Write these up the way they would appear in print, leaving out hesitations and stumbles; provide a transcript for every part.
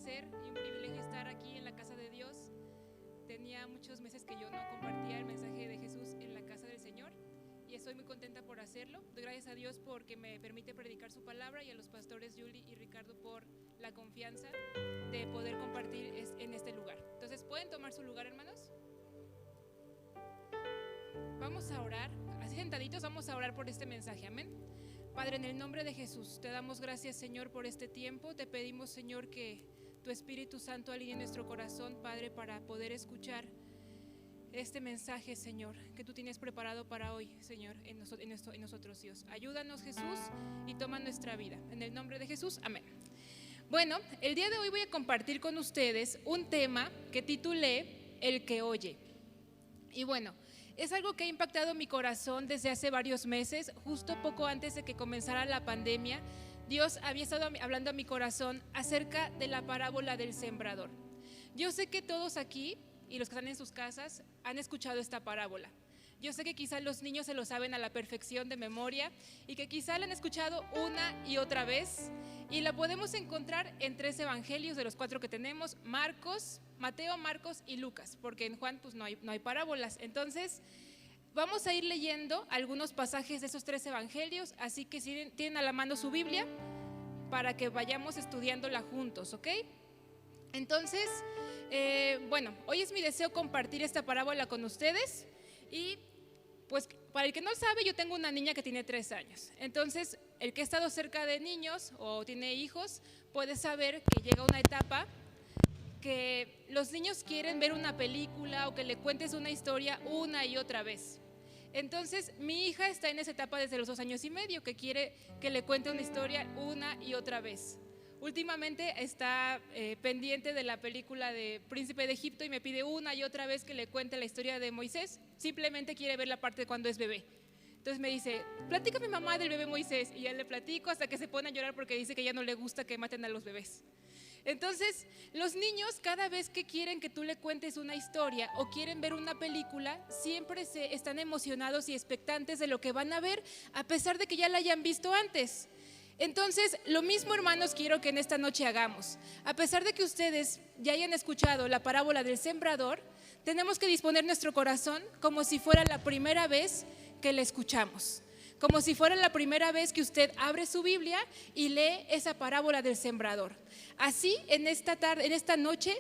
placer y un privilegio estar aquí en la casa de Dios. Tenía muchos meses que yo no compartía el mensaje de Jesús en la casa del Señor y estoy muy contenta por hacerlo. Doy gracias a Dios porque me permite predicar su palabra y a los pastores Julie y Ricardo por la confianza de poder compartir en este lugar. Entonces, ¿pueden tomar su lugar, hermanos? Vamos a orar, así sentaditos vamos a orar por este mensaje, amén. Padre, en el nombre de Jesús, te damos gracias, Señor, por este tiempo. Te pedimos, Señor, que tu Espíritu Santo alinee nuestro corazón, Padre, para poder escuchar este mensaje, Señor, que tú tienes preparado para hoy, Señor, en nosotros, Dios. Ayúdanos, Jesús, y toma nuestra vida. En el nombre de Jesús, amén. Bueno, el día de hoy voy a compartir con ustedes un tema que titulé El que oye. Y bueno, es algo que ha impactado mi corazón desde hace varios meses. Justo poco antes de que comenzara la pandemia, Dios había estado hablando a mi corazón acerca de la parábola del sembrador. Yo sé que todos aquí y los que están en sus casas han escuchado esta parábola. Yo sé que quizá los niños se lo saben a la perfección de memoria y que quizá la han escuchado una y otra vez, y la podemos encontrar en 3 evangelios de los 4 que tenemos: Mateo, Marcos y Lucas, porque en Juan pues no hay parábolas. Entonces vamos a ir leyendo algunos pasajes de esos 3 evangelios, así que si tienen a la mano su Biblia para que vayamos estudiándola juntos, ¿ok? Entonces, bueno, hoy es mi deseo compartir esta parábola con ustedes. Y pues para el que no sabe, yo tengo una niña que tiene 3 años. Entonces, el que ha estado cerca de niños o tiene hijos puede saber que llega una etapa que los niños quieren ver una película o que le cuentes una historia una y otra vez. Entonces, mi hija está en esa etapa desde los 2 años y medio, que quiere que le cuente una historia una y otra vez. Últimamente está pendiente de la película de Príncipe de Egipto y me pide una y otra vez que le cuente la historia de Moisés. Simplemente quiere ver la parte de cuando es bebé. Entonces me dice: platícame, mamá, del bebé Moisés. Y ya le platico hasta que se pone a llorar porque dice que ya no le gusta que maten a los bebés. Entonces, los niños, cada vez que quieren que tú le cuentes una historia o quieren ver una película, siempre están emocionados y expectantes de lo que van a ver, a pesar de que ya la hayan visto antes. Entonces, lo mismo, hermanos, quiero que en esta noche hagamos. A pesar de que ustedes ya hayan escuchado la parábola del sembrador, tenemos que disponer nuestro corazón como si fuera la primera vez que la escuchamos, como si fuera la primera vez que usted abre su Biblia y lee esa parábola del sembrador. Así, en esta noche,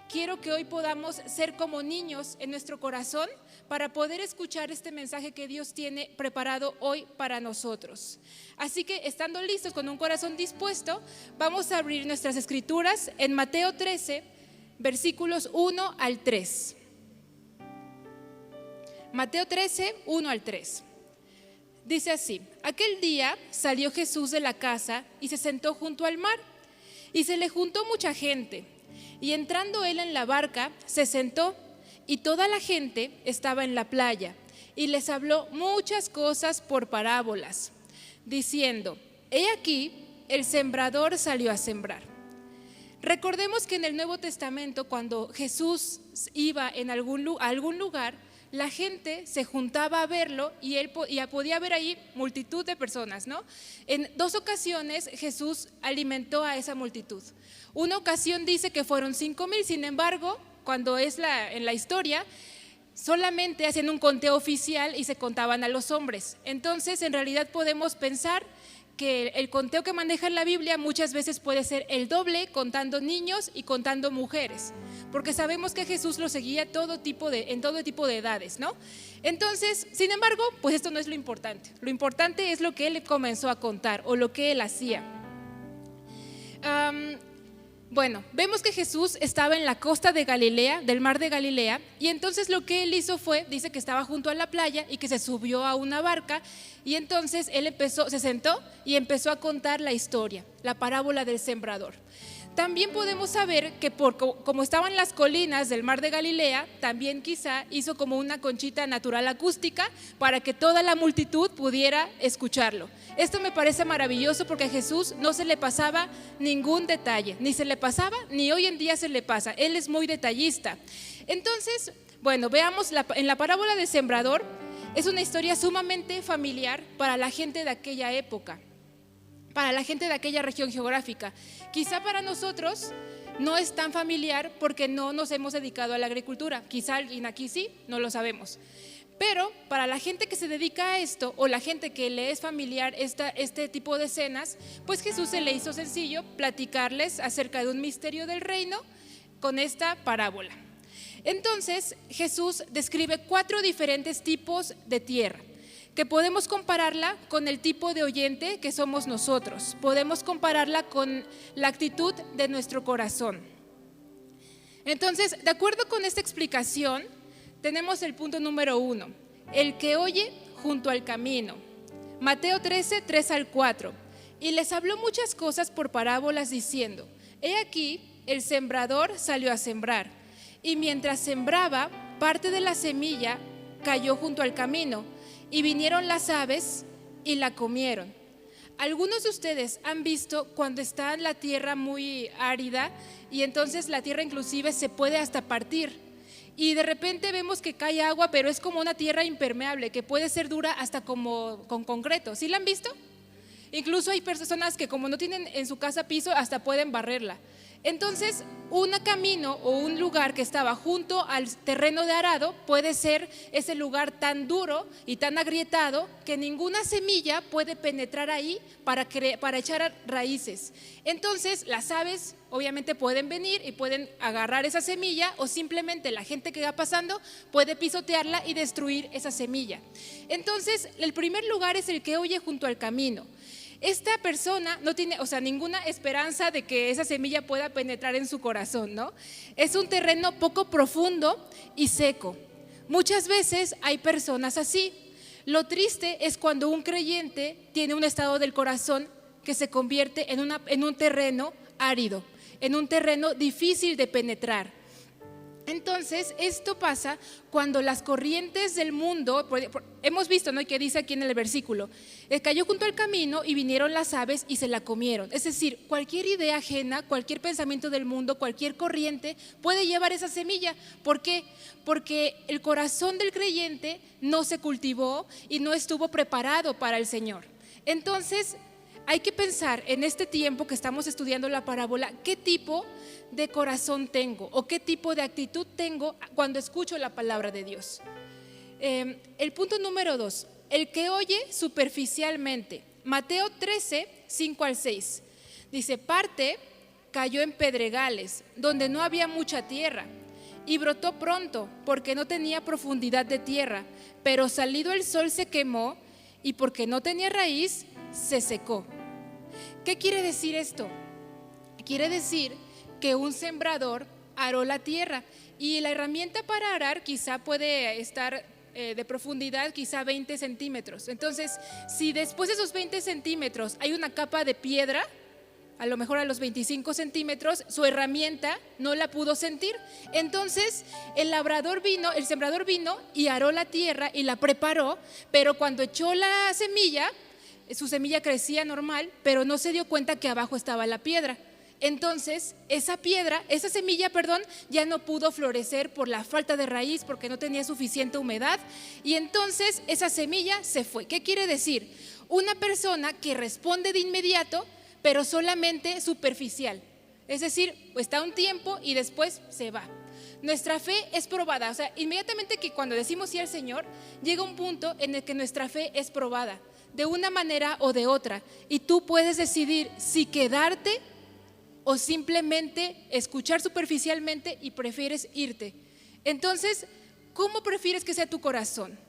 quiero que hoy podamos ser como niños en nuestro corazón para poder escuchar este mensaje que Dios tiene preparado hoy para nosotros. Así que, estando listos con un corazón dispuesto, vamos a abrir nuestras escrituras en Mateo 13, versículos 1 al 3. Mateo 13, 1 al 3. Dice así: aquel día salió Jesús de la casa y se sentó junto al mar, y se le juntó mucha gente. Y entrando él en la barca, se sentó, y toda la gente estaba en la playa, y les habló muchas cosas por parábolas, diciendo: he aquí, el sembrador salió a sembrar. Recordemos que en el Nuevo Testamento, cuando Jesús iba a algún lugar, la gente se juntaba a verlo y él podía ver ahí multitud de personas, ¿no? En 2 ocasiones Jesús alimentó a esa multitud. Una ocasión dice que fueron 5,000, sin embargo, cuando en la historia, solamente hacían un conteo oficial y se contaban a los hombres. Entonces, en realidad podemos pensar que el conteo que maneja la Biblia muchas veces puede ser el doble, contando niños y contando mujeres, porque sabemos que Jesús lo seguía en todo tipo de edades, ¿no? Entonces, sin embargo, pues esto no es lo importante. Lo importante es lo que él comenzó a contar o lo que él hacía. Bueno, vemos que Jesús estaba en la costa de Galilea, del mar de Galilea, y entonces lo que él hizo fue, dice que estaba junto a la playa y que se subió a una barca, y entonces él se sentó y empezó a contar la historia, la parábola del sembrador. También podemos saber que como estaban las colinas del mar de Galilea, también quizá hizo como una conchita natural acústica para que toda la multitud pudiera escucharlo. Esto me parece maravilloso porque a Jesús no se le pasaba ningún detalle, ni se le pasaba ni hoy en día se le pasa. Él es muy detallista. Entonces, bueno, veamos en la parábola del sembrador. Es una historia sumamente familiar para la gente de aquella época, para la gente de aquella región geográfica. Quizá para nosotros no es tan familiar porque no nos hemos dedicado a la agricultura. Quizá alguien aquí sí, no lo sabemos. Pero para la gente que se dedica a esto o la gente que le es familiar este tipo de escenas, pues Jesús se le hizo sencillo platicarles acerca de un misterio del reino con esta parábola. Entonces Jesús describe 4 diferentes tipos de tierra, que podemos compararla con el tipo de oyente que somos nosotros. Podemos compararla con la actitud de nuestro corazón. Entonces, de acuerdo con esta explicación, tenemos el punto número 1, el que oye junto al camino. Mateo 13, 3 al 4. Y les habló muchas cosas por parábolas diciendo: he aquí, el sembrador salió a sembrar. Y mientras sembraba, parte de la semilla cayó junto al camino, y vinieron las aves y la comieron. Algunos de ustedes han visto cuando está la tierra muy árida y entonces la tierra inclusive se puede hasta partir. Y de repente vemos que cae agua, pero es como una tierra impermeable, que puede ser dura hasta como con concreto. ¿Sí la han visto? Incluso hay personas que como no tienen en su casa piso, hasta pueden barrerla. Entonces, un camino o un lugar que estaba junto al terreno de arado puede ser ese lugar tan duro y tan agrietado que ninguna semilla puede penetrar ahí para echar raíces. Entonces, las aves obviamente pueden venir y pueden agarrar esa semilla, o simplemente la gente que va pasando puede pisotearla y destruir esa semilla. Entonces, el primer lugar es el que oye junto al camino. Esta persona no tiene, ninguna esperanza de que esa semilla pueda penetrar en su corazón, ¿no? Es un terreno poco profundo y seco. Muchas veces hay personas así. Lo triste es cuando un creyente tiene un estado del corazón que se convierte en un terreno árido, en un terreno difícil de penetrar. Entonces, esto pasa cuando las corrientes del mundo, hemos visto, ¿no?, que dice aquí en el versículo, cayó junto al camino y vinieron las aves y se la comieron. Es decir, cualquier idea ajena, cualquier pensamiento del mundo, cualquier corriente puede llevar esa semilla. ¿Por qué? Porque el corazón del creyente no se cultivó y no estuvo preparado para el Señor. Entonces, hay que pensar en este tiempo que estamos estudiando la parábola, ¿qué tipo de corazón tengo o qué tipo de actitud tengo cuando escucho la palabra de Dios? El punto número 2, el que oye superficialmente. Mateo 13, 5 al 6. Dice: parte cayó en pedregales, donde no había mucha tierra, y brotó pronto, porque no tenía profundidad de tierra, pero salido el sol se quemó, y porque no tenía raíz, se secó. ¿Qué quiere decir esto? Quiere decir que un sembrador aró la tierra, y la herramienta para arar quizá puede estar de profundidad quizá 20 centímetros. Entonces, si después de esos 20 centímetros hay una capa de piedra, a lo mejor a los 25 centímetros, su herramienta no la pudo sentir. Entonces el sembrador vino y aró la tierra y la preparó, pero cuando echó la semilla, su semilla crecía normal, pero no se dio cuenta que abajo estaba la piedra. Entonces esa semilla, ya no pudo florecer por la falta de raíz, porque no tenía suficiente humedad, y entonces esa semilla se fue. ¿Qué quiere decir? Una persona que responde de inmediato, pero solamente superficial. Es decir, está un tiempo y después se va. Nuestra fe es probada. Inmediatamente que cuando decimos sí al Señor, llega un punto en el que nuestra fe es probada, de una manera o de otra. Y tú puedes decidir si quedarte o simplemente escuchar superficialmente y prefieres irte. Entonces, ¿cómo prefieres que sea tu corazón?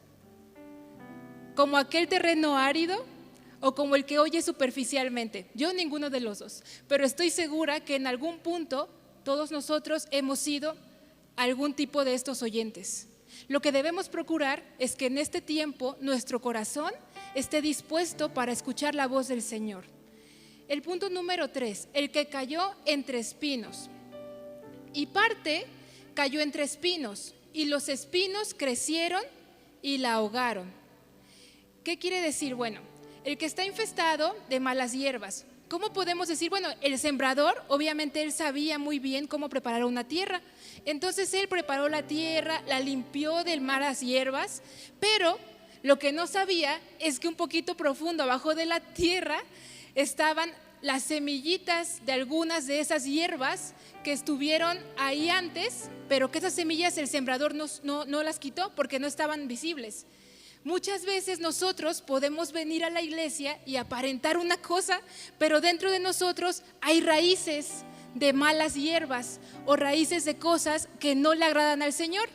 ¿Como aquel terreno árido o como el que oye superficialmente? Yo ninguno de los dos, pero estoy segura que en algún punto todos nosotros hemos sido algún tipo de estos oyentes. Lo que debemos procurar es que en este tiempo nuestro corazón esté dispuesto para escuchar la voz del Señor. El punto número 3, el que cayó entre espinos. Y parte cayó entre espinos, y los espinos crecieron y la ahogaron. ¿Qué quiere decir? Bueno, el que está infestado de malas hierbas. ¿Cómo podemos decir? Bueno, el sembrador, obviamente él sabía muy bien cómo preparar una tierra. Entonces él preparó la tierra, la limpió de malas hierbas, pero lo que no sabía es que un poquito profundo abajo de la tierra estaban las semillitas de algunas de esas hierbas que estuvieron ahí antes, pero que esas semillas el sembrador no las quitó porque no estaban visibles. Muchas veces nosotros podemos venir a la iglesia y aparentar una cosa, pero dentro de nosotros hay raíces de malas hierbas o raíces de cosas que no le agradan al Señor.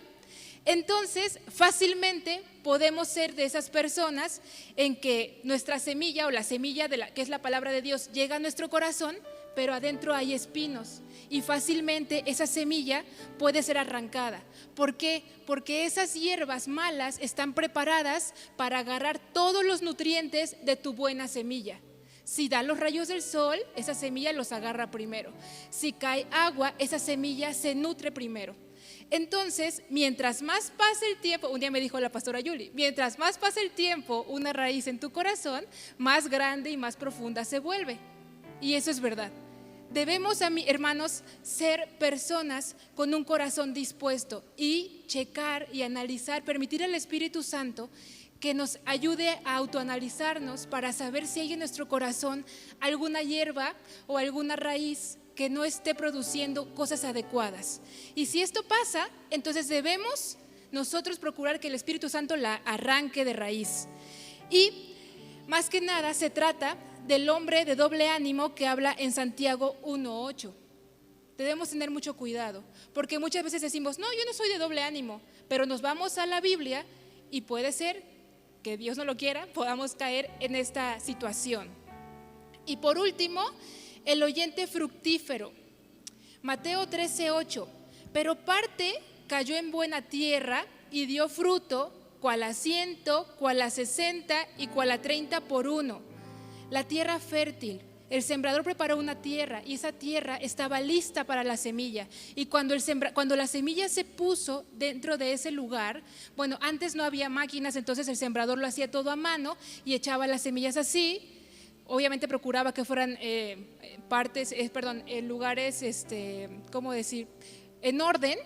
Entonces, fácilmente podemos ser de esas personas en que nuestra semilla o la semilla que es la palabra de Dios llega a nuestro corazón, pero adentro hay espinos y fácilmente esa semilla puede ser arrancada. ¿Por qué? Porque esas hierbas malas están preparadas para agarrar todos los nutrientes de tu buena semilla. Si da los rayos del sol, esa semilla los agarra primero. Si cae agua, esa semilla se nutre primero. Entonces, mientras más pase el tiempo, un día me dijo la pastora Yuli, mientras más pasa el tiempo una raíz en tu corazón, más grande y más profunda se vuelve. Y eso es verdad. Debemos, hermanos, ser personas con un corazón dispuesto y checar y analizar, permitir al Espíritu Santo que nos ayude a autoanalizarnos para saber si hay en nuestro corazón alguna hierba o alguna raíz que no esté produciendo cosas adecuadas. Y si esto pasa, entonces debemos nosotros procurar que el Espíritu Santo la arranque de raíz. Y más que nada se trata del hombre de doble ánimo que habla en Santiago 1:8. Debemos tener mucho cuidado, porque muchas veces decimos, no, yo no soy de doble ánimo, pero nos vamos a la Biblia y puede ser que Dios no lo quiera, podamos caer en esta situación. Y por último, el oyente fructífero. Mateo 13:8. Pero parte cayó en buena tierra y dio fruto, cual a 100, cual a 60 y cual a 30 por uno. La tierra fértil. El sembrador preparó una tierra y esa tierra estaba lista para la semilla. Y cuando la semilla se puso dentro de ese lugar, bueno, antes no había máquinas, entonces el sembrador lo hacía todo a mano y echaba las semillas así. Obviamente procuraba que fueran lugares, ¿cómo decir? En orden.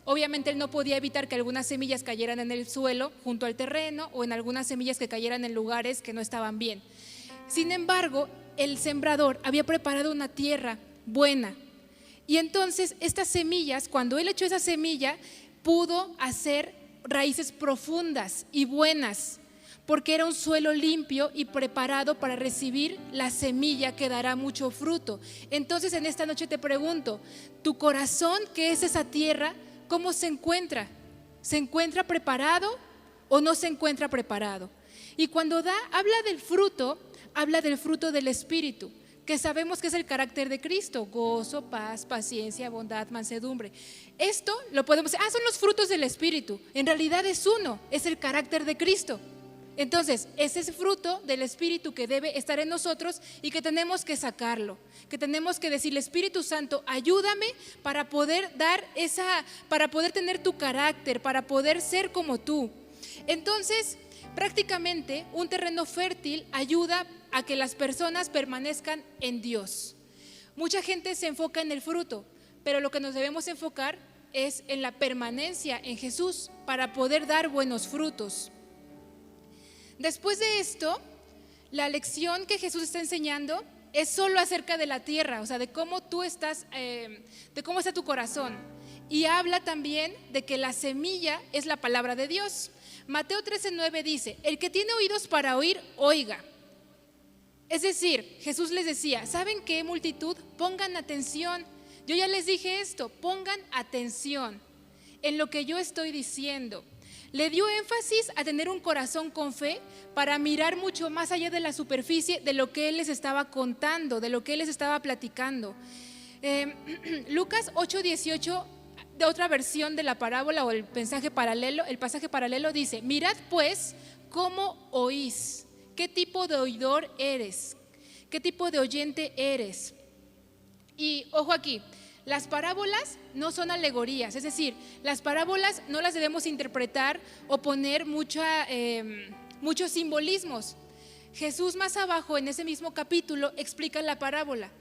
Obviamente él no podía evitar que algunas semillas cayeran en el suelo junto al terreno o en algunas semillas que cayeran en lugares que no estaban bien. Sin embargo, el sembrador había preparado una tierra buena. Y entonces estas semillas, cuando él echó esa semilla, pudo hacer raíces profundas y buenas, porque era un suelo limpio y preparado para recibir la semilla que dará mucho fruto. Entonces en esta noche te pregunto, ¿tu corazón, que es esa tierra, cómo se encuentra? ¿Se encuentra preparado o no se encuentra preparado? Y cuando habla del fruto del Espíritu, que sabemos que es el carácter de Cristo: gozo, paz, paciencia, bondad, mansedumbre. Esto lo podemos decir, son los frutos del Espíritu. En realidad es uno, es el carácter de Cristo. Entonces, es ese fruto del Espíritu que debe estar en nosotros y que tenemos que sacarlo, que tenemos que decirle: Espíritu Santo, ayúdame para poder para poder tener tu carácter, para poder ser como tú. Entonces, prácticamente un terreno fértil ayuda a que las personas permanezcan en Dios. Mucha gente se enfoca en el fruto, pero lo que nos debemos enfocar es en la permanencia en Jesús para poder dar buenos frutos. Después de esto, la lección que Jesús está enseñando es solo acerca de la tierra, o sea, de cómo tú estás, de cómo está tu corazón. Y habla también de que la semilla es la palabra de Dios. Mateo 13:9 dice: el que tiene oídos para oír, oiga. Es decir, Jesús les decía: ¿saben qué, multitud? Pongan atención. Yo ya les dije esto, pongan atención en lo que yo estoy diciendo. Le dio énfasis a tener un corazón con fe para mirar mucho más allá de la superficie de lo que Él les estaba contando, de lo que Él les estaba platicando. Lucas 8:18, de otra versión de la parábola o el pasaje paralelo dice: mirad pues cómo oís, qué tipo de oidor eres, qué tipo de oyente eres. Y ojo aquí, las parábolas no son alegorías, es decir, las parábolas no las debemos interpretar o poner muchos simbolismos. Jesús más abajo en ese mismo capítulo explica la parábola.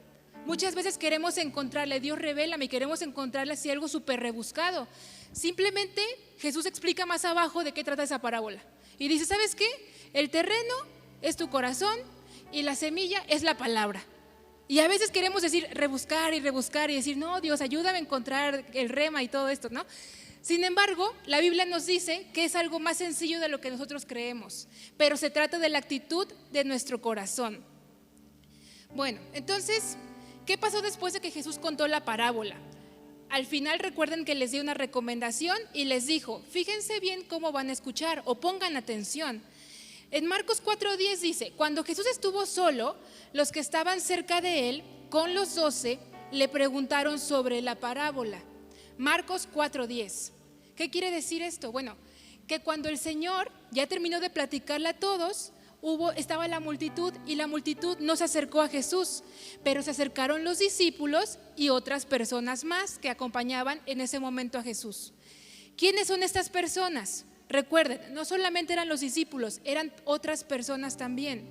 Muchas veces queremos encontrarle, Dios revélame, queremos encontrarle así algo súper rebuscado. Simplemente Jesús explica más abajo de qué trata esa parábola. Y dice: ¿sabes qué? El terreno es tu corazón y la semilla es la palabra. Y a veces queremos decir, rebuscar y rebuscar y decir, no, Dios, ayúdame a encontrar el rema y todo esto, ¿no? Sin embargo, la Biblia nos dice que es algo más sencillo de lo que nosotros creemos, pero se trata de la actitud de nuestro corazón. Bueno, entonces, ¿qué pasó después de que Jesús contó la parábola? Al final recuerden que les dio una recomendación y les dijo, fíjense bien cómo van a escuchar o pongan atención. En Marcos 4:10 dice, cuando Jesús estuvo solo, los que estaban cerca de él, con los 12, le preguntaron sobre la parábola. Marcos 4:10. ¿Qué quiere decir esto? Bueno, que cuando el Señor ya terminó de platicarle a todos, estaba la multitud y la multitud no se acercó a Jesús, pero se acercaron los discípulos y otras personas más que acompañaban en ese momento a Jesús. ¿Quiénes son estas personas? Recuerden, no solamente eran los discípulos, eran otras personas también.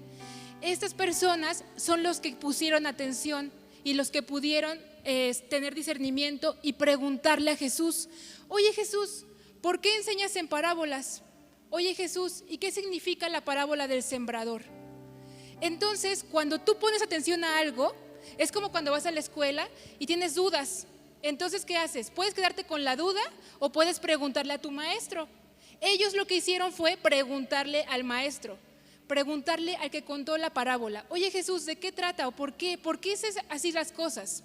Estas personas son los que pusieron atención y los que pudieron tener discernimiento y preguntarle a Jesús, oye Jesús, ¿por qué enseñas en parábolas? Oye Jesús, ¿y qué significa la parábola del sembrador? Entonces, cuando tú pones atención a algo, es como cuando vas a la escuela y tienes dudas. Entonces, ¿qué haces? Puedes quedarte con la duda o puedes preguntarle a tu maestro. Ellos lo que hicieron fue preguntarle al maestro, preguntarle al que contó la parábola. Oye Jesús, ¿de qué trata o por qué? ¿Por qué es así las cosas?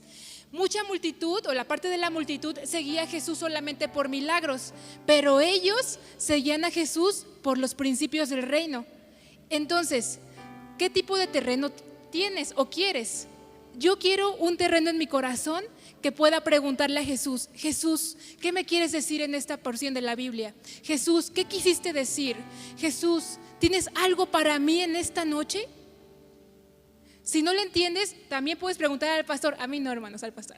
Mucha multitud o la parte de la multitud seguía a Jesús solamente por milagros, pero ellos seguían a Jesús por los principios del reino. Entonces, ¿qué tipo de terreno tienes o quieres? Yo quiero un terreno en mi corazón que pueda preguntarle a Jesús, Jesús, ¿qué me quieres decir en esta porción de la Biblia? Jesús, ¿qué quisiste decir? Jesús, ¿tienes algo para mí en esta noche? Si no le entiendes, también puedes preguntar al pastor, a mí no, hermanos, al pastor,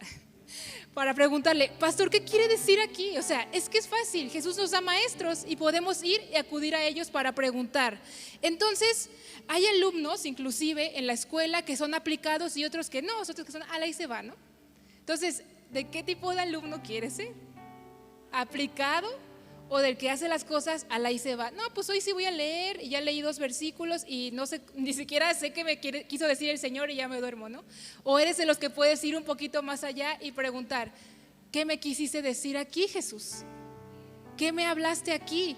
para preguntarle, pastor, ¿qué quiere decir aquí? O sea, es que es fácil, Jesús nos da maestros y podemos ir y acudir a ellos para preguntar. Entonces, hay alumnos, inclusive en la escuela, que son aplicados y otros que no, otros que son, ahí se va, ¿no? Entonces, ¿de qué tipo de alumno quieres ser? ¿Aplicado o del que hace las cosas ahí se va? No, pues hoy sí voy a leer y ya leí 2 versículos y no sé, ni siquiera sé qué me quiso decir el Señor y ya me duermo, ¿no? O eres de los que puedes ir un poquito más allá y preguntar, ¿qué me quisiste decir aquí, Jesús? ¿Qué me hablaste aquí?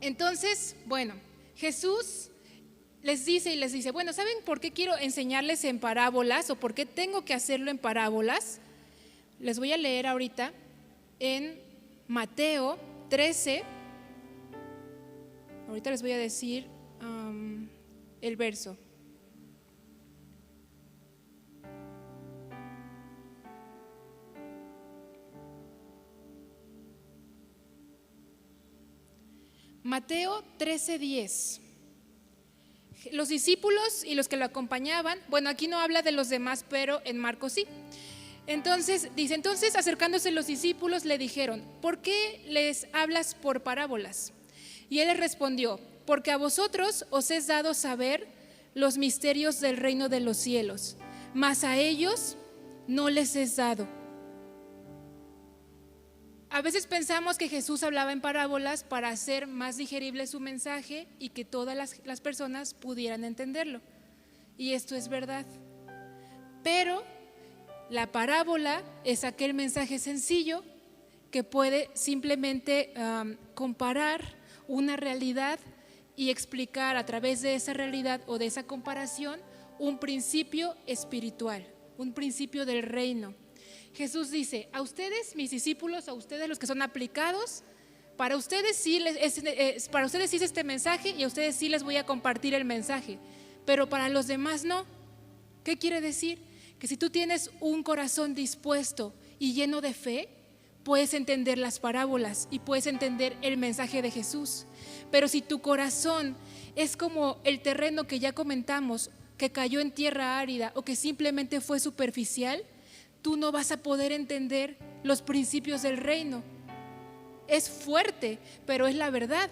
Entonces, bueno, Jesús les dice, bueno, ¿saben por qué quiero enseñarles en parábolas o por qué tengo que hacerlo en parábolas? Les voy a leer ahorita en Mateo 13, ahorita les voy a decir el verso. Mateo 13:10. Los discípulos y los que lo acompañaban, bueno, aquí no habla de los demás, pero en Marcos sí. Entonces, dice, entonces acercándose los discípulos le dijeron, ¿por qué les hablas por parábolas? Y él les respondió, porque a vosotros os es dado saber los misterios del reino de los cielos, mas a ellos no les es dado. A veces pensamos que Jesús hablaba en parábolas para hacer más digerible su mensaje y que todas las personas pudieran entenderlo. Y esto es verdad. Pero la parábola es aquel mensaje sencillo que puede simplemente comparar una realidad y explicar a través de esa realidad o de esa comparación un principio espiritual, un principio del reino. Jesús dice, a ustedes, mis discípulos, a ustedes los que son aplicados, para ustedes sí es este mensaje y a ustedes sí les voy a compartir el mensaje, pero para los demás no. ¿Qué quiere decir? Que si tú tienes un corazón dispuesto y lleno de fe, puedes entender las parábolas y puedes entender el mensaje de Jesús. Pero si tu corazón es como el terreno que ya comentamos, que cayó en tierra árida o que simplemente fue superficial, tú no vas a poder entender los principios del reino. Es fuerte, pero es la verdad.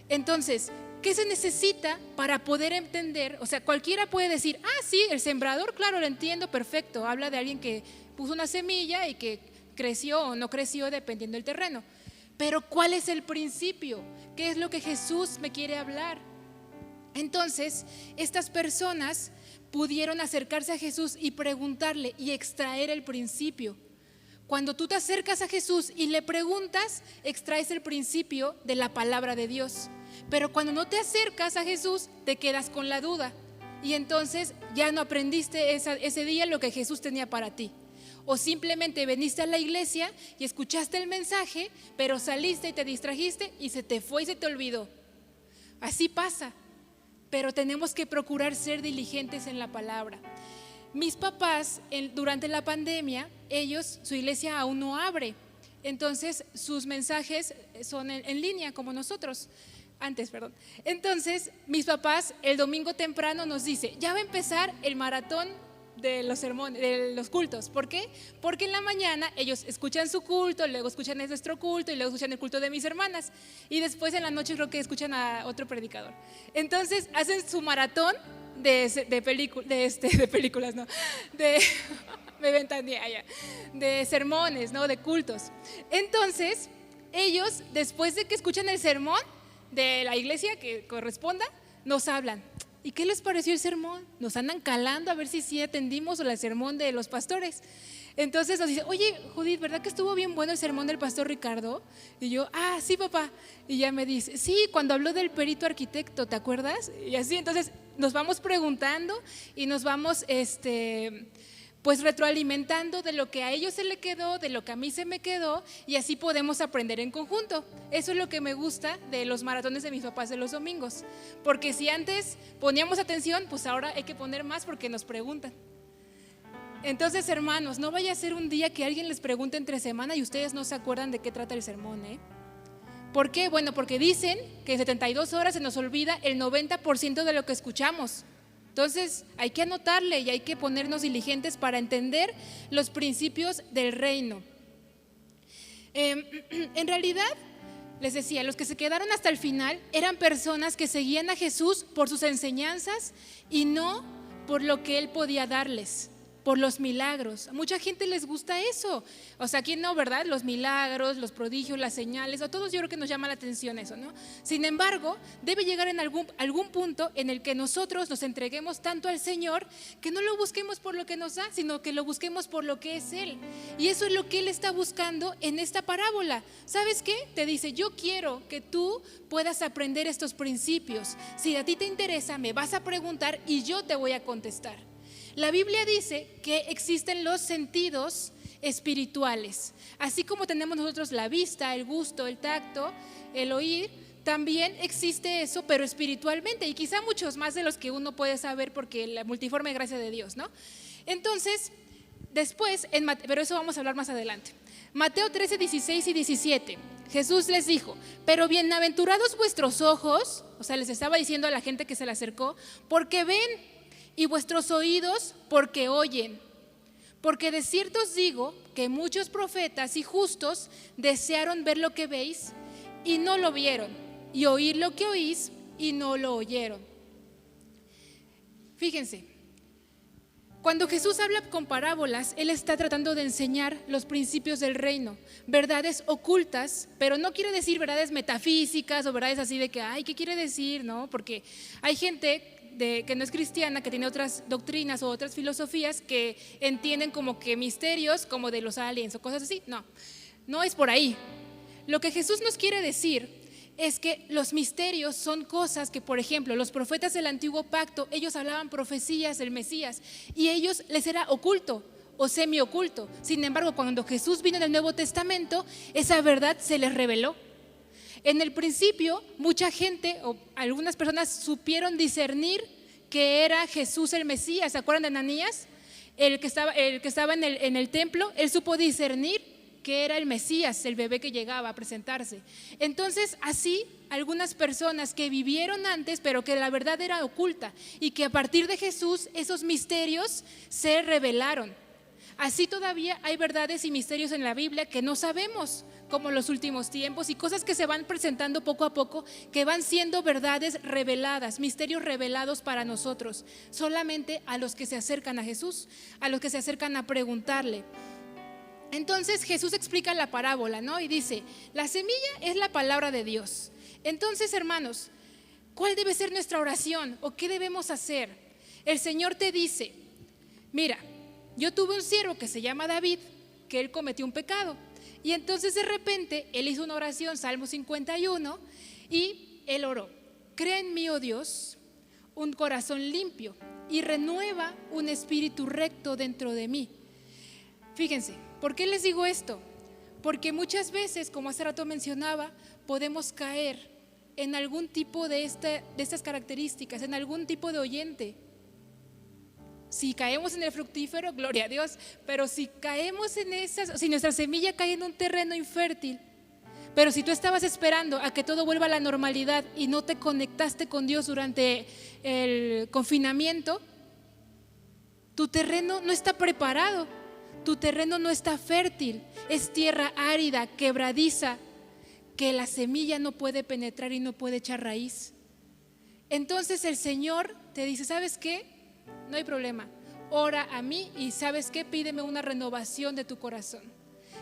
Entonces, ¿qué se necesita para poder entender? O sea, cualquiera puede decir, sí, el sembrador, claro, lo entiendo, perfecto. Habla de alguien que puso una semilla y que creció o no creció dependiendo del terreno. Pero ¿cuál es el principio? ¿Qué es lo que Jesús me quiere hablar? Entonces, estas personas pudieron acercarse a Jesús y preguntarle y extraer el principio. Cuando tú te acercas a Jesús y le preguntas, extraes el principio de la palabra de Dios. Pero cuando no te acercas a Jesús, te quedas con la duda. Y entonces ya no aprendiste ese día lo que Jesús tenía para ti. O simplemente veniste a la iglesia y escuchaste el mensaje, pero saliste y te distrajiste y se te fue y se te olvidó. Así pasa. Pero tenemos que procurar ser diligentes en la palabra. Mis papás, durante la pandemia, su iglesia aún no abre. Entonces, sus mensajes son en línea, como nosotros. Entonces, mis papás el domingo temprano nos dice, ya va a empezar el maratón de los sermones, de los cultos. ¿Por qué? Porque en la mañana ellos escuchan su culto, luego escuchan nuestro culto y luego escuchan el culto de mis hermanas. Y después en la noche creo que escuchan a otro predicador. Entonces, hacen su maratón de películas, ¿no? Me ventaneé allá, de sermones, ¿no? De cultos. Entonces, ellos, después de que escuchan el sermón de la iglesia que corresponda, nos hablan. ¿Y qué les pareció el sermón? Nos andan calando a ver si sí atendimos el sermón de los pastores. Entonces nos dice, oye, Judith, ¿verdad que estuvo bien bueno el sermón del pastor Ricardo? Y yo, sí, papá. Y ya me dice, sí, cuando habló del perito arquitecto, ¿te acuerdas? Y así, entonces nos vamos preguntando y nos vamos pues retroalimentando de lo que a ellos se le quedó, de lo que a mí se me quedó, y así podemos aprender en conjunto. Eso es lo que me gusta de los maratones de mis papás de los domingos, porque si antes poníamos atención, pues ahora hay que poner más porque nos preguntan. Entonces, hermanos, no vaya a ser un día que alguien les pregunte entre semana y ustedes no se acuerdan de qué trata el sermón, ¿eh? ¿Por qué? Bueno, porque dicen que en 72 horas se nos olvida el 90% de lo que escuchamos. Entonces hay que anotarle y hay que ponernos diligentes para entender los principios del reino. En realidad, les decía, los que se quedaron hasta el final eran personas que seguían a Jesús por sus enseñanzas y no por lo que Él podía darles, por los milagros. A mucha gente les gusta eso. O sea, ¿quién no, verdad? Los milagros, los prodigios, las señales, a todos yo creo que nos llama la atención eso, ¿no? Sin embargo, debe llegar en algún punto en el que nosotros nos entreguemos tanto al Señor que no lo busquemos por lo que nos da, sino que lo busquemos por lo que es Él. Y eso es lo que Él está buscando en esta parábola. ¿Sabes qué? Te dice, yo quiero que tú puedas aprender estos principios. Si a ti te interesa, me vas a preguntar y yo te voy a contestar. La Biblia dice que existen los sentidos espirituales. Así como tenemos nosotros la vista, el gusto, el tacto, el oír, también existe eso, pero espiritualmente, y quizá muchos más de los que uno puede saber porque la multiforme gracia de Dios, ¿no? Entonces, después, pero eso vamos a hablar más adelante. Mateo 13, 16 y 17, Jesús les dijo, pero bienaventurados vuestros ojos, o sea, les estaba diciendo a la gente que se le acercó, porque ven, y vuestros oídos porque oyen. Porque de cierto os digo que muchos profetas y justos desearon ver lo que veis y no lo vieron, y oír lo que oís y no lo oyeron. Fíjense, cuando Jesús habla con parábolas, Él está tratando de enseñar los principios del reino, verdades ocultas, pero no quiere decir verdades metafísicas o verdades así de que, ay, ¿qué quiere decir? ¿No? Porque hay gente que no es cristiana, que tiene otras doctrinas o otras filosofías que entienden como que misterios como de los aliens o cosas así. No, no es por ahí. Lo que Jesús nos quiere decir es que los misterios son cosas que, por ejemplo, los profetas del antiguo pacto, ellos hablaban profecías del Mesías y ellos les era oculto o semioculto. Sin embargo, cuando Jesús vino en el Nuevo Testamento, esa verdad se les reveló. En el principio, mucha gente o algunas personas supieron discernir que era Jesús el Mesías. ¿Se acuerdan de Ananías? El que estaba en el templo, él supo discernir que era el Mesías, el bebé que llegaba a presentarse. Entonces, así, algunas personas que vivieron antes, pero que la verdad era oculta, y que a partir de Jesús, esos misterios se revelaron. Así todavía hay verdades y misterios en la Biblia que no sabemos, como los últimos tiempos y cosas que se van presentando poco a poco, que van siendo verdades reveladas, misterios revelados para nosotros, solamente a los que se acercan a Jesús, a los que se acercan a preguntarle. Entonces Jesús explica la parábola, ¿no? Y dice, la semilla es la palabra de Dios. Entonces, hermanos, ¿cuál debe ser nuestra oración o qué debemos hacer? El Señor te dice, mira, yo tuve un siervo que se llama David, que él cometió un pecado. Y entonces de repente él hizo una oración, Salmo 51, y él oró: crea en mí, oh Dios, un corazón limpio y renueva un espíritu recto dentro de mí. Fíjense, ¿por qué les digo esto? Porque muchas veces, como hace rato mencionaba, podemos caer en algún tipo de estas características, en algún tipo de oyente. Si caemos en el fructífero, gloria a Dios, pero si caemos en esas, si nuestra semilla cae en un terreno infértil, pero si tú estabas esperando a que todo vuelva a la normalidad y no te conectaste con Dios durante el confinamiento, tu terreno no está preparado, tu terreno no está fértil, es tierra árida, quebradiza, que la semilla no puede penetrar y no puede echar raíz. Entonces el Señor te dice, ¿sabes qué? No hay problema, ora a mí y ¿sabes qué? Pídeme una renovación de tu corazón.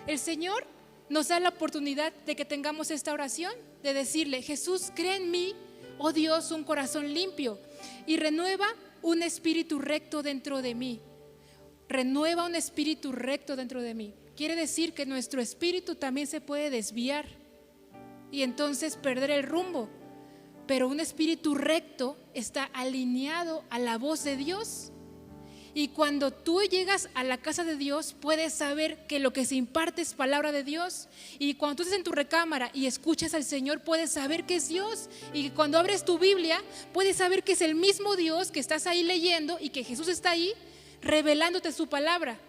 El Señor nos da la oportunidad de que tengamos esta oración, de decirle: Jesús, crea en mí, oh Dios, un corazón limpio y renueva un espíritu recto dentro de mí. Renueva un espíritu recto dentro de mí. Quiere decir que nuestro espíritu también se puede desviar y entonces perder el rumbo, pero un espíritu recto está alineado a la voz de Dios. Y cuando tú llegas a la casa de Dios, puedes saber que lo que se imparte es palabra de Dios. Y cuando tú estás en tu recámara y escuchas al Señor, puedes saber que es Dios. Y cuando abres tu Biblia, puedes saber que es el mismo Dios que estás ahí leyendo y que Jesús está ahí revelándote su palabra.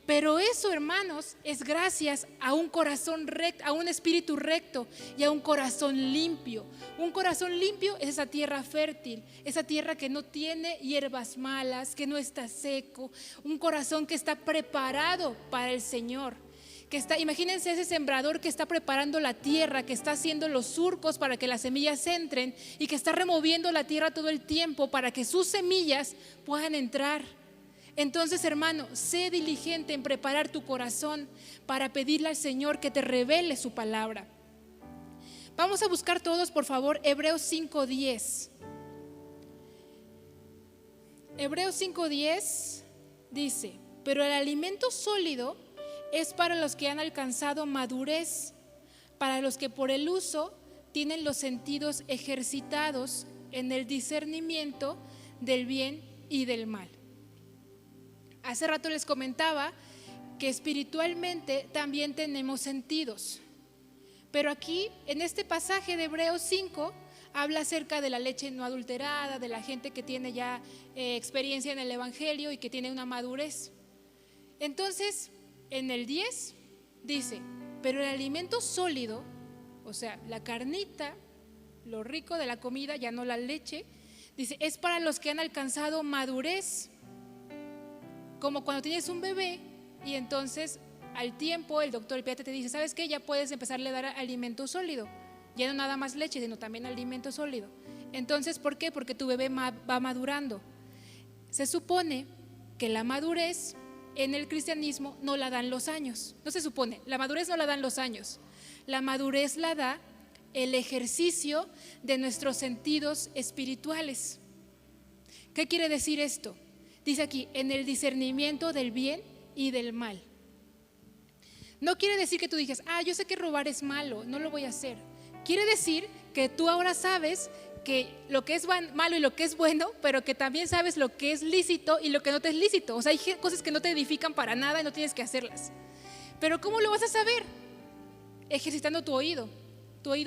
Pero eso, hermanos, es gracias a un corazón recto, a un espíritu recto y a un corazón limpio. Un corazón limpio es esa tierra fértil, esa tierra que no tiene hierbas malas, que no está seco. Un corazón que está preparado para el Señor. Imagínense ese sembrador que está preparando la tierra, que está haciendo los surcos para que las semillas entren y que está removiendo la tierra todo el tiempo para que sus semillas puedan entrar. Entonces, hermano, sé diligente en preparar tu corazón para pedirle al Señor que te revele su palabra. Vamos a buscar todos, por favor, Hebreos 5:10. Hebreos 5:10 dice: pero el alimento sólido es para los que han alcanzado madurez, para los que por el uso tienen los sentidos ejercitados en el discernimiento del bien y del mal. Hace rato les comentaba que espiritualmente también tenemos sentidos, pero aquí en este pasaje de Hebreos 5 habla acerca de la leche no adulterada, de la gente que tiene ya experiencia en el Evangelio y que tiene una madurez. Entonces en el 10 dice: pero el alimento sólido, o sea, la carnita, lo rico de la comida, ya no la leche, dice, es para los que han alcanzado madurez. Como cuando tienes un bebé y entonces al tiempo el doctor, el pediatra te dice: ¿sabes qué? Ya puedes empezarle a dar alimento sólido, ya no nada más leche, sino también alimento sólido. Entonces, ¿por qué? Porque tu bebé va madurando. Se supone que la madurez en el cristianismo no la dan los años. No se supone, la madurez no la dan los años. La madurez la da el ejercicio de nuestros sentidos espirituales. ¿Qué quiere decir esto? Dice aquí, en el discernimiento del bien y del mal. No quiere decir que tú digas: yo sé que robar es malo, no lo voy a hacer. Quiere decir que tú ahora sabes que lo que es malo y lo que es bueno, pero que también sabes lo que es lícito y lo que no te es lícito. O sea, hay cosas que no te edifican para nada y no tienes que hacerlas. Pero ¿cómo lo vas a saber? Ejercitando tu oído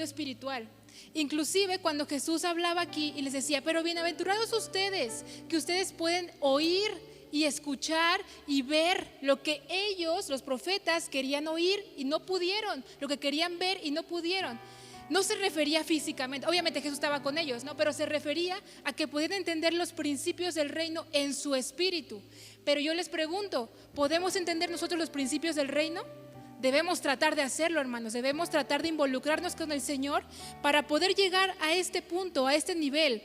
espiritual. Inclusive cuando Jesús hablaba aquí y les decía: pero bienaventurados ustedes, que ustedes pueden oír y escuchar y ver lo que ellos, los profetas, querían oír y no pudieron, lo que querían ver y no pudieron. No se refería físicamente, obviamente Jesús estaba con ellos, ¿no? Pero se refería a que pudieran entender los principios del reino en su espíritu. Pero yo les pregunto, ¿podemos entender nosotros los principios del reino? Debemos tratar de hacerlo, hermanos. Debemos tratar de involucrarnos con el Señor para poder llegar a este punto, a este nivel.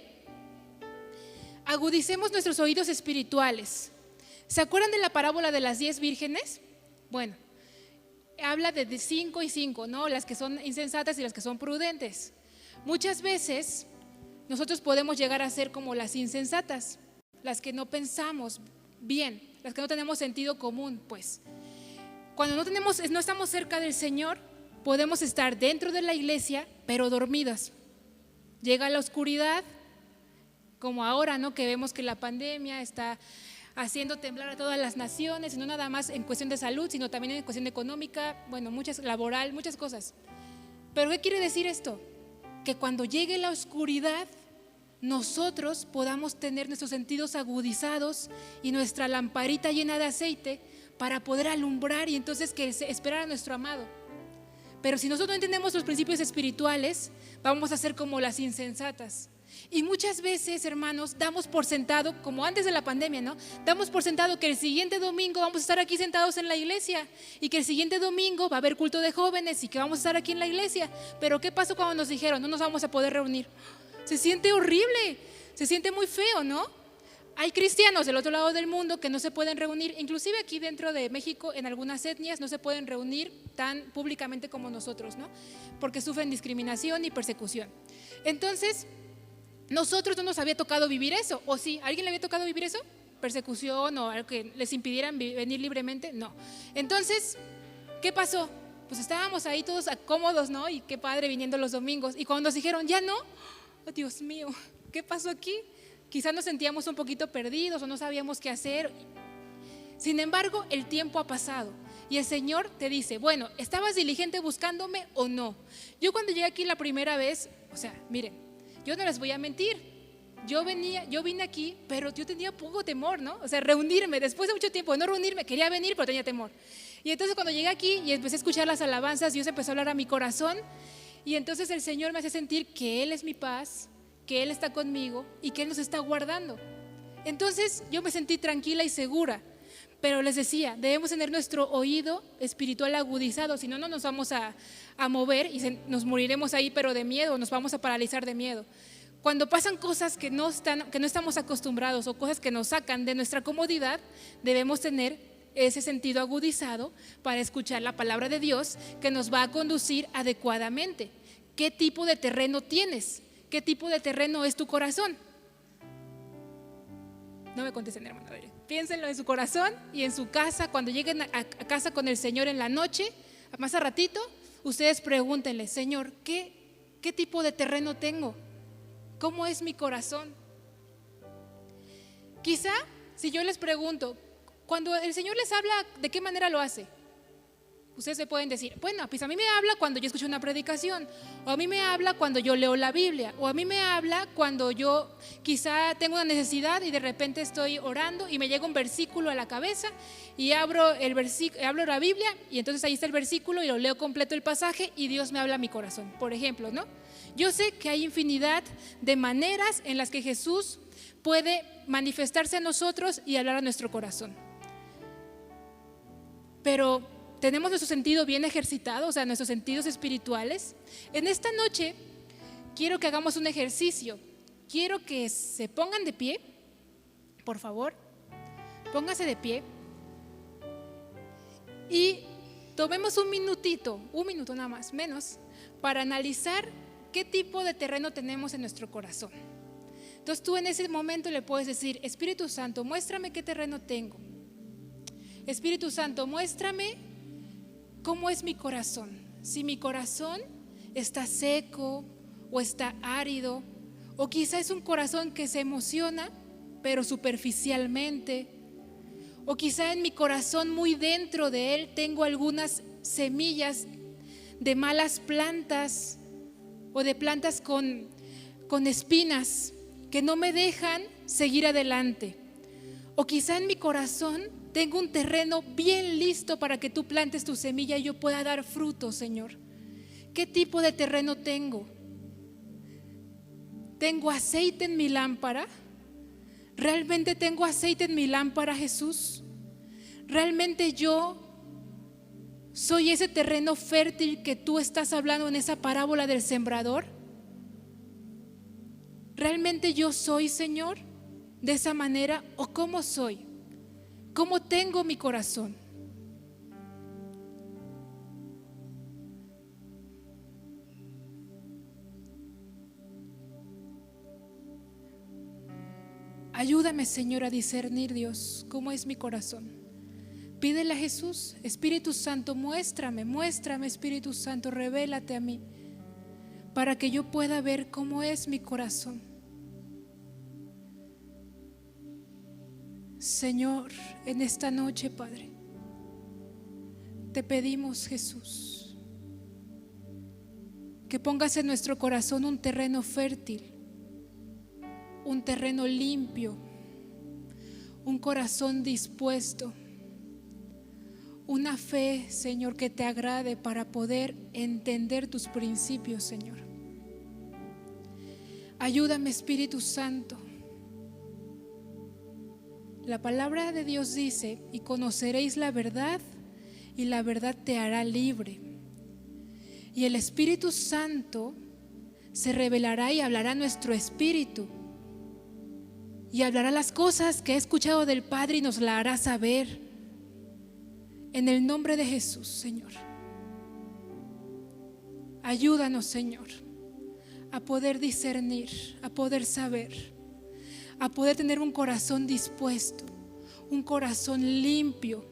Agudicemos nuestros oídos espirituales. ¿Se acuerdan de la parábola de las 10 vírgenes? Bueno, habla de 5 y 5, ¿no? Las que son insensatas y las que son prudentes. Muchas veces nosotros podemos llegar a ser como las insensatas. las que no pensamos bien, las que no tenemos sentido común, pues. Cuando no estamos cerca del Señor, podemos estar dentro de la iglesia, pero dormidas. Llega la oscuridad, como ahora, ¿no? Que vemos que la pandemia está haciendo temblar a todas las naciones, y no nada más en cuestión de salud, sino también en cuestión económica, bueno, laboral, muchas cosas. Pero ¿qué quiere decir esto? Que cuando llegue la oscuridad, nosotros podamos tener nuestros sentidos agudizados y nuestra lamparita llena de aceite para poder alumbrar y entonces esperar a nuestro amado. Pero si nosotros no entendemos los principios espirituales, vamos a ser como las insensatas. Y muchas veces, hermanos, damos por sentado, como antes de la pandemia, ¿no? Damos por sentado que el siguiente domingo vamos a estar aquí sentados en la iglesia y que el siguiente domingo va a haber culto de jóvenes y que vamos a estar aquí en la iglesia. Pero ¿qué pasó cuando nos dijeron no nos vamos a poder reunir? Se siente horrible, se siente muy feo, ¿no? Hay cristianos del otro lado del mundo que no se pueden reunir, inclusive aquí dentro de México, en algunas etnias no se pueden reunir tan públicamente como nosotros, ¿no? Porque sufren discriminación y persecución. Entonces, nosotros no nos había tocado vivir eso, ¿o sí? ¿A alguien le había tocado vivir eso? ¿Persecución o algo que les impidieran venir libremente? No. Entonces, ¿qué pasó? Pues estábamos ahí todos cómodos, ¿no? Y qué padre viniendo los domingos. Y cuando nos dijeron, ya no, oh, Dios mío, ¿qué pasó aquí? Quizás nos sentíamos un poquito perdidos o no sabíamos qué hacer. Sin embargo, el tiempo ha pasado y el Señor te dice, bueno, ¿estabas diligente buscándome o no? Yo cuando llegué aquí la primera vez, o sea, miren, yo no les voy a mentir, yo vine aquí, pero yo tenía poco temor, ¿no? O sea, reunirme, después de mucho tiempo de no reunirme, quería venir, pero tenía temor. Y entonces cuando llegué aquí y empecé a escuchar las alabanzas, Dios empezó a hablar a mi corazón y entonces el Señor me hace sentir que Él es mi paz, que Él está conmigo y que Él nos está guardando. Entonces yo me sentí tranquila y segura, pero les decía, debemos tener nuestro oído espiritual agudizado, si no, no nos vamos a mover y nos moriremos ahí, pero de miedo, nos vamos a paralizar de miedo. Cuando pasan cosas que no estamos acostumbrados o cosas que nos sacan de nuestra comodidad, debemos tener ese sentido agudizado para escuchar la palabra de Dios que nos va a conducir adecuadamente. ¿Qué tipo de terreno tienes? ¿Qué tipo de terreno es tu corazón? No me contesten, hermano. Piénsenlo en su corazón y en su casa. Cuando lleguen a casa con el Señor en la noche, más a ratito, ustedes pregúntenle, Señor, ¿qué tipo de terreno tengo? ¿Cómo es mi corazón? Quizá, si yo les pregunto, cuando el Señor les habla, ¿de qué manera lo hace? Ustedes me pueden decir, bueno, pues a mí me habla cuando yo escucho una predicación, o a mí me habla cuando yo leo la Biblia, o a mí me habla cuando yo quizá tengo una necesidad y de repente estoy orando y me llega un versículo a la cabeza y abro la Biblia y entonces ahí está el versículo y lo leo completo el pasaje y Dios me habla a mi corazón, por ejemplo, ¿no? Yo sé que hay infinidad de maneras en las que Jesús puede manifestarse a nosotros y hablar a nuestro corazón, pero tenemos nuestro sentido bien ejercitado, o sea, nuestros sentidos espirituales. En esta noche quiero que hagamos un ejercicio. Quiero que se pongan de pie, por favor. Póngase de pie y tomemos un minuto nada más, menos, para analizar qué tipo de terreno tenemos en nuestro corazón. Entonces tú en ese momento le puedes decir, Espíritu Santo, muéstrame qué terreno tengo. Espíritu Santo, muéstrame ¿cómo es mi corazón? Si mi corazón está seco o está árido, o quizá es un corazón que se emociona, pero superficialmente, o quizá en mi corazón muy dentro de él tengo algunas semillas de malas plantas o de plantas con espinas que no me dejan seguir adelante. O quizá en mi corazón tengo un terreno bien listo para que tú plantes tu semilla y yo pueda dar fruto, Señor. ¿Qué tipo de terreno tengo? ¿Tengo aceite en mi lámpara? ¿Realmente tengo aceite en mi lámpara, Jesús? ¿Realmente yo soy ese terreno fértil que tú estás hablando en esa parábola del sembrador? ¿Realmente yo soy, Señor, de esa manera? ¿O cómo soy? ¿Cómo tengo mi corazón? Ayúdame, Señor, a discernir, Dios, cómo es mi corazón. Pídele a Jesús: Espíritu Santo, muéstrame, Espíritu Santo, revélate a mí, para que yo pueda ver cómo es mi corazón. Señor, en esta noche, Padre, te pedimos, Jesús, que pongas en nuestro corazón un terreno fértil, un terreno limpio, un corazón dispuesto, una fe, Señor, que te agrade para poder entender tus principios, Señor. Ayúdame, Espíritu Santo. La palabra de Dios dice: y conoceréis la verdad, y la verdad te hará libre. Y el Espíritu Santo se revelará y hablará a nuestro espíritu, y hablará las cosas que he escuchado del Padre y nos la hará saber. En el nombre de Jesús, Señor, ayúdanos, Señor, a poder discernir, a poder saber, a poder tener un corazón dispuesto, un corazón limpio,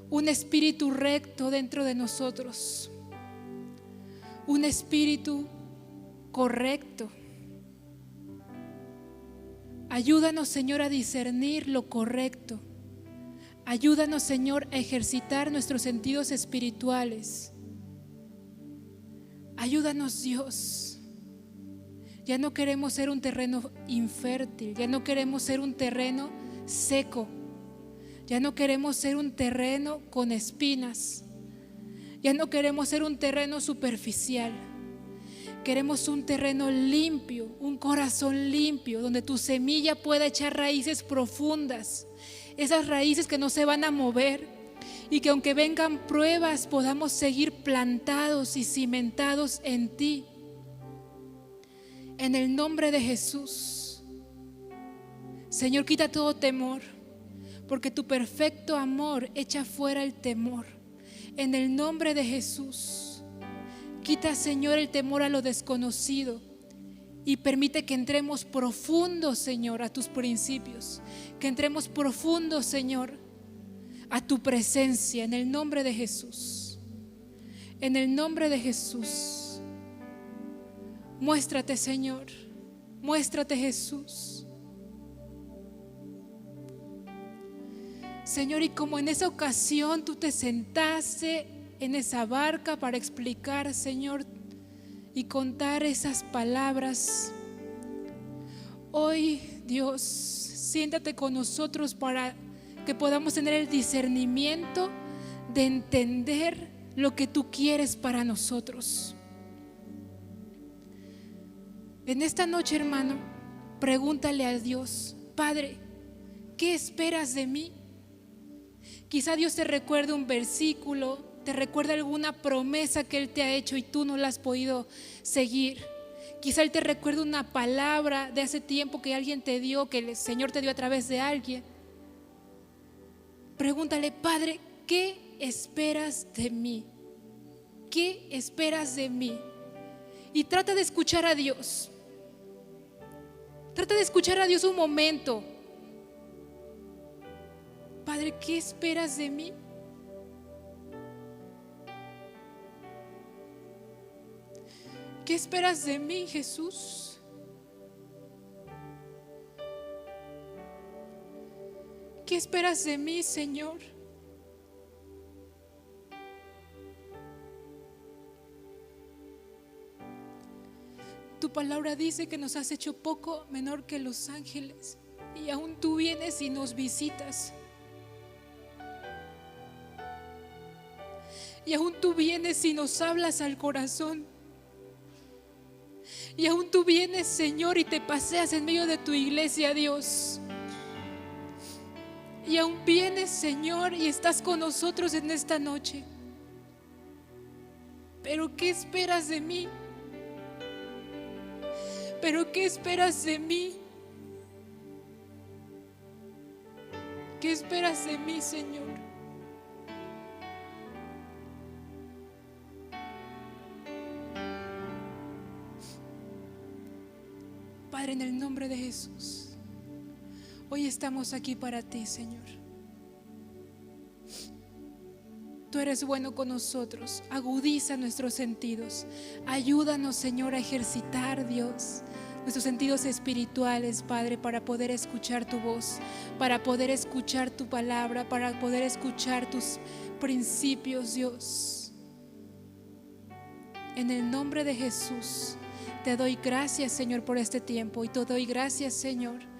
un espíritu recto dentro de nosotros, un espíritu correcto. Ayúdanos, Señor, a discernir lo correcto. Ayúdanos, Señor, a ejercitar nuestros sentidos espirituales. Ayúdanos, Dios. Ya no queremos ser un terreno infértil, ya no queremos ser un terreno seco, ya no queremos ser un terreno con espinas, ya no queremos ser un terreno superficial. Queremos un terreno limpio, un corazón limpio, donde tu semilla pueda echar raíces profundas, esas raíces que no se van a mover, y que aunque vengan pruebas podamos seguir plantados y cimentados en ti. En el nombre de Jesús, Señor, quita todo temor, porque tu perfecto amor echa fuera el temor. En el nombre de Jesús, quita, Señor, el temor a lo desconocido y permite que entremos profundo, Señor, a tus principios, que entremos profundo, Señor, a tu presencia. En el nombre de Jesús, en el nombre de Jesús. Muéstrate, Señor, muéstrate, Jesús. Señor, y como en esa ocasión tú te sentaste en esa barca para explicar, Señor, y contar esas palabras, hoy, Dios, siéntate con nosotros para que podamos tener el discernimiento de entender lo que tú quieres para nosotros. En esta noche, hermano, pregúntale a Dios: Padre, ¿qué esperas de mí? Quizá Dios te recuerde un versículo, te recuerde alguna promesa que Él te ha hecho y tú no la has podido seguir. Quizá Él te recuerde una palabra de hace tiempo que alguien te dio, que el Señor te dio a través de alguien. Pregúntale: Padre, ¿qué esperas de mí? ¿Qué esperas de mí? Y trata de escuchar a Dios. Trata de escuchar a Dios un momento. Padre, ¿qué esperas de mí? ¿Qué esperas de mí, Jesús? ¿Qué esperas de mí, Señor? Tu palabra dice que nos has hecho poco menor que los ángeles, y aún tú vienes y nos visitas. Y aún tú vienes y nos hablas al corazón. Y aún tú vienes, Señor, y te paseas en medio de tu iglesia, Dios. Y aún vienes, Señor, y estás con nosotros en esta noche. Pero ¿qué esperas de mí? ¿Pero qué esperas de mí? ¿Qué esperas de mí, Señor? Padre, en el nombre de Jesús, Hoy estamos aquí para ti, Señor. Tú eres bueno con nosotros. Agudiza nuestros sentidos. Ayúdanos, Señor, a ejercitar, Dios, nuestros sentidos espirituales, Padre, para poder escuchar tu voz, para poder escuchar tu palabra, para poder escuchar tus principios, Dios. En el nombre de Jesús, te doy gracias, Señor, por este tiempo. Y te doy gracias, Señor,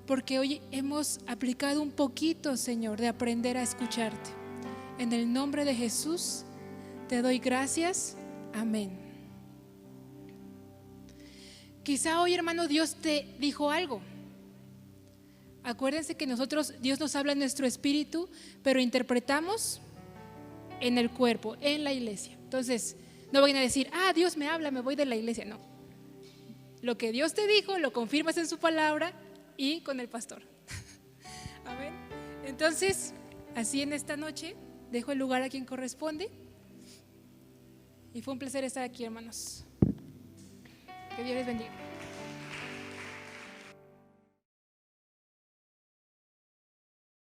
porque hoy hemos aplicado un poquito, Señor, de aprender a escucharte. En el nombre de Jesús, te doy gracias. Amén. Quizá hoy, hermano, Dios te dijo algo. Acuérdense que Dios nos habla en nuestro espíritu, pero interpretamos en el cuerpo, en la iglesia. Entonces, no vayan a decir, Dios me habla, me voy de la iglesia. No. Lo que Dios te dijo, lo confirmas en su palabra y con el pastor. Amén. Entonces, así en esta noche, dejo el lugar a quien corresponde. Y fue un placer estar aquí, hermanos. Que Dios les bendiga.